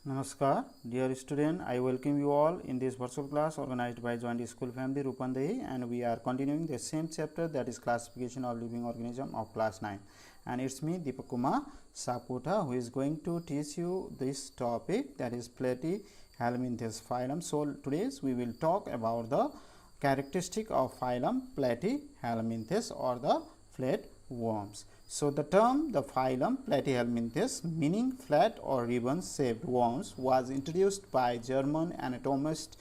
Namaskar, dear student. I welcome you all in this virtual class organized by Joint School Family Rupandehi, and we are continuing the same chapter, that is classification of living organism of class 9. And it's me Deepak Kumar Sapkota who is going to teach you this topic, that is Platyhelminthes phylum. So today we will talk about the characteristic of phylum Platyhelminthes or the flatworms. So the term the phylum Platyhelminthes, meaning flat or ribbon shaped worms, was introduced by German anatomist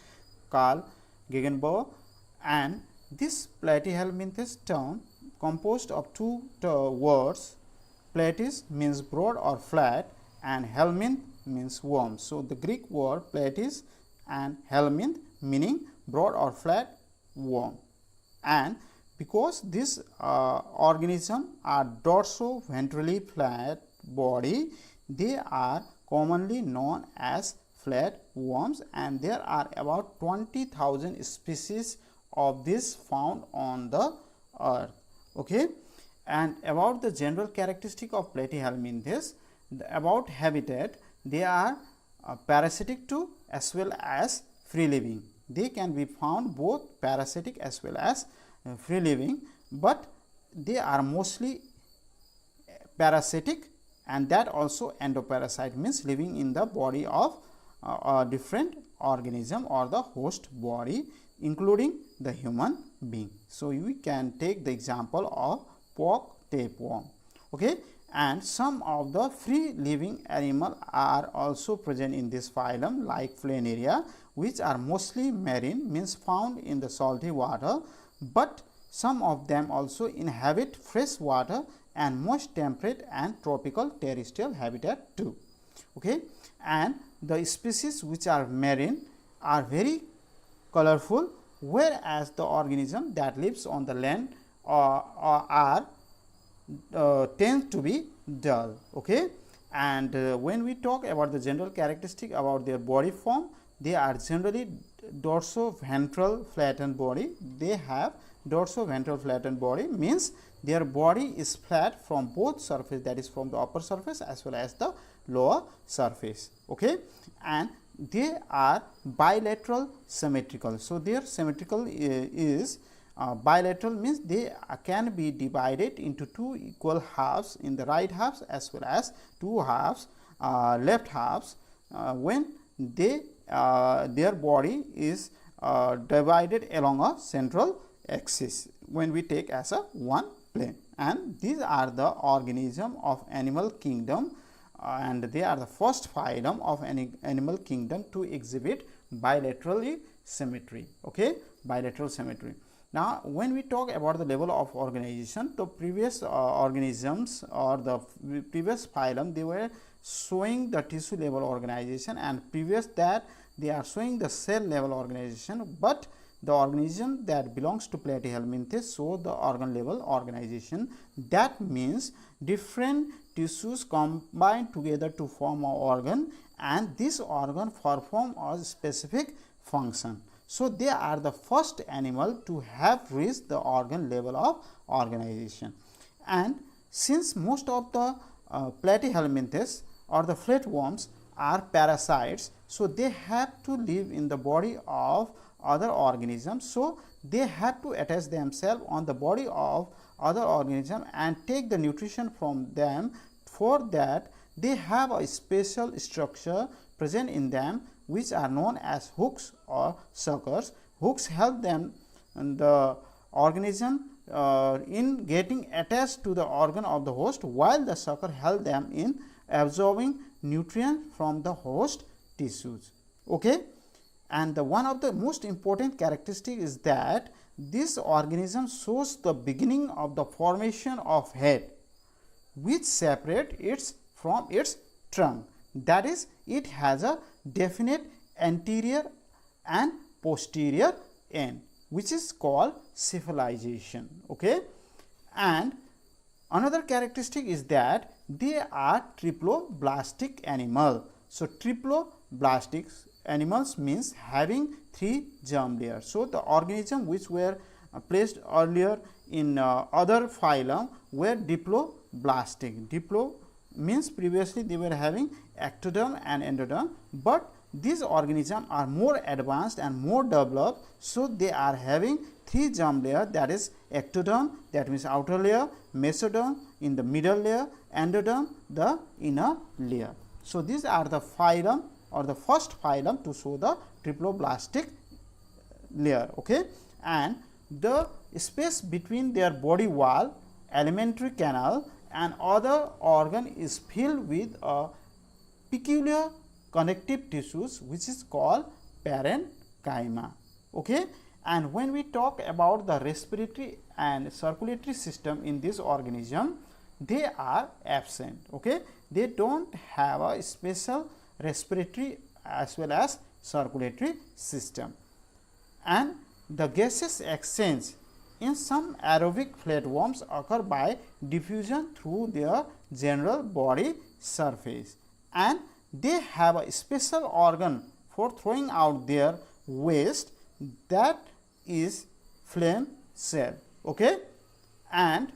Carl Gegenbaur, and this Platyhelminthes term composed of two words. Platys means broad or flat and helminth means worm. So the Greek word platys and helminth meaning broad or flat worm, and because these organisms are dorso-ventrally flat body, they are commonly known as flatworms, and there are about 20,000 species of this found on the earth. Okay, and about the general characteristic of Platyhelminthes, about habitat, they are parasitic too as well as free living. They can be found both parasitic as well as free living, but they are mostly parasitic, and that also endoparasite, means living in the body of a different organism or the host body, including the human being. So we can take the example of pork tapeworm. Okay, and some of the free living animal are also present in this phylum, like Planaria, which are mostly marine, means found in the salty water, but some of them also inhabit fresh water and moist temperate and tropical terrestrial habitat too. Okay, and the species which are marine are very colorful, whereas the organism that lives on the land are tend to be dull. Okay, and when we talk about the general characteristic about their body form, they are generally dorsoventral flattened body. They have dorsoventral flattened body, means their body is flat from both surface, that is from the upper surface as well as the lower surface. Okay, and they are bilateral symmetrical. So their symmetrical is bilateral, means they can be divided into two equal halves in the right halves as well as two halves left halves when they their body is divided along a central axis when we take as a one plane. And these are the organism of animal kingdom, and they are the first phylum of any animal kingdom to exhibit bilaterally symmetry. Okay, bilateral symmetry. Now when we talk about the level of organization, the previous organisms or the previous phylum, they were showing the tissue level organization, and previous that they are showing the cell level organization, but the organism that belongs to Platyhelminthes show the organ level organization. That means different tissues combine together to form an organ, and this organ perform a specific function. So they are the first animal to have reached the organ level of organization. And since most of the Platyhelminthes or the flatworms are parasites, so they have to live in the body of other organisms. So they have to attach themselves on the body of other organism and take the nutrition from them. For that, they have a special structure present in them, which are known as hooks or suckers. Hooks help them and the organism in getting attached to the organ of the host, while the sucker help them in absorbing nutrients from the host tissues. Okay, and the one of the most important characteristic is that this organism shows the beginning of the formation of head, which separate it from its trunk. That is, it has a definite anterior and posterior end, which is called cephalization. Okay, and another characteristic is that they are triploblastic animal. So triploblastic animals means having three germ layers. So the organism which were placed earlier in other phylum were diploblastic. means previously they were having ectoderm and endoderm, but these organisms are more advanced and more developed, so they are having 3 germ layer, that is ectoderm, that means outer layer, mesoderm in the middle layer, endoderm the inner layer. So these are the phylum or the first phylum to show the triploblastic layer. Okay, and the space between their body wall, alimentary canal and other organ is filled with a peculiar connective tissues which is called parenchyma. Okay, and when we talk about the respiratory and circulatory system in this organism, they are absent. Okay, they don't have a special respiratory as well as circulatory system, and the gaseous exchange in some aerobic flatworms occur by diffusion through their general body surface, and they have a special organ for throwing out their waste, that is phlegm cell. Okay, and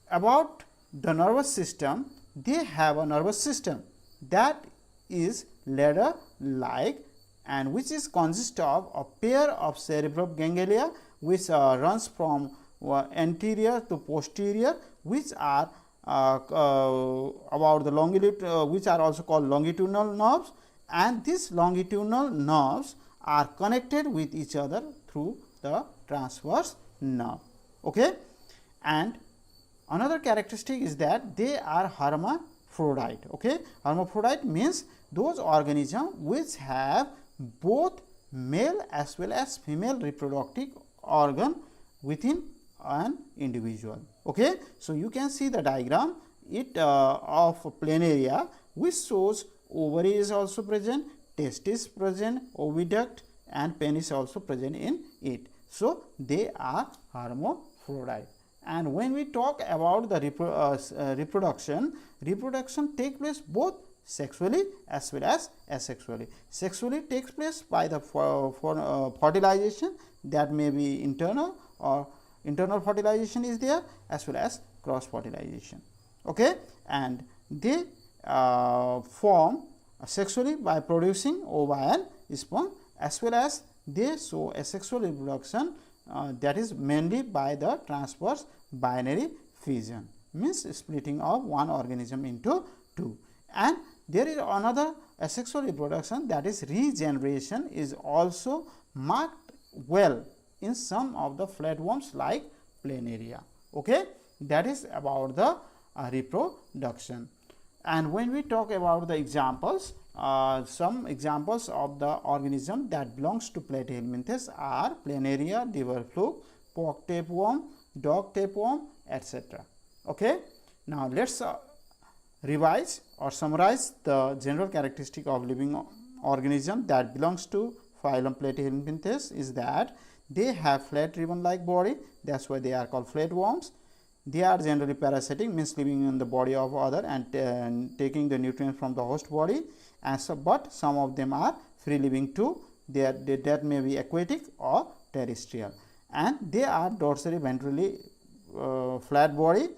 about the nervous system, they have a nervous system that is ladder like and which is consist of a pair of cerebral ganglia which runs from anterior to posterior, which are about the longitudinal, which are also called longitudinal nerves, and these longitudinal nerves are connected with each other through the transverse nerve. Okay, and another characteristic is that they are hermaphrodite. Okay, hermaphrodite means those organisms which have both male as well as female reproductive organ within an individual. Okay, so you can see the diagram of planaria, which shows ovary is also present, testis present, oviduct and penis also present in it. So they are hermaphrodite. And when we talk about the reproduction takes place both sexually as well as asexually. Sexually takes place by the fertilization, that may be internal, or internal fertilization is there, as well as cross fertilization. Okay, and they form sexually by producing ova and sperm, as well as they show asexual reproduction, that is mainly by the transverse binary fission, means splitting of one organism into two. And there is another asexual reproduction, that is regeneration, is also marked well in some of the flatworms like planaria. Okay, that is about the reproduction. And when we talk about the examples, some examples of the organism that belongs to Platyhelminthes are planaria, liver fluke, pork tapeworm, dog tapeworm, etc. Okay, now let's revise or summarize the general characteristic of living organism that belongs to phylum Platyhelminthes is that they have flat ribbon like body, that is why they are called flatworms. They are generally parasitic, means living in the body of other and taking the nutrients from the host body, and so, but some of them are free living too. That may be aquatic or terrestrial, and they are dorsally ventrally flat body,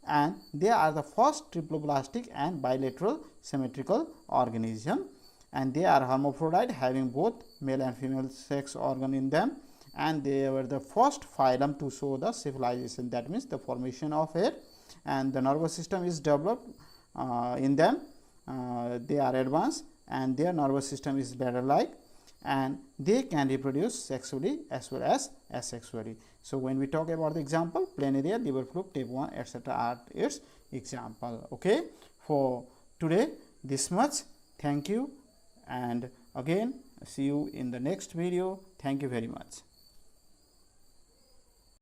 and they are the first triploblastic and bilateral symmetrical organism, and they are hermaphrodite, having both male and female sex organ in them, and they were the first phylum to show the civilization, that means the formation of it, and the nervous system is developed in them. They are advanced and their nervous system is ladder like, and they can reproduce sexually as well as asexually. So when we talk about the example, planaria, liver fluke, tapeworm, etc. are its example. Okay, for today this much. Thank you, and again see you in the next video. Thank you very much.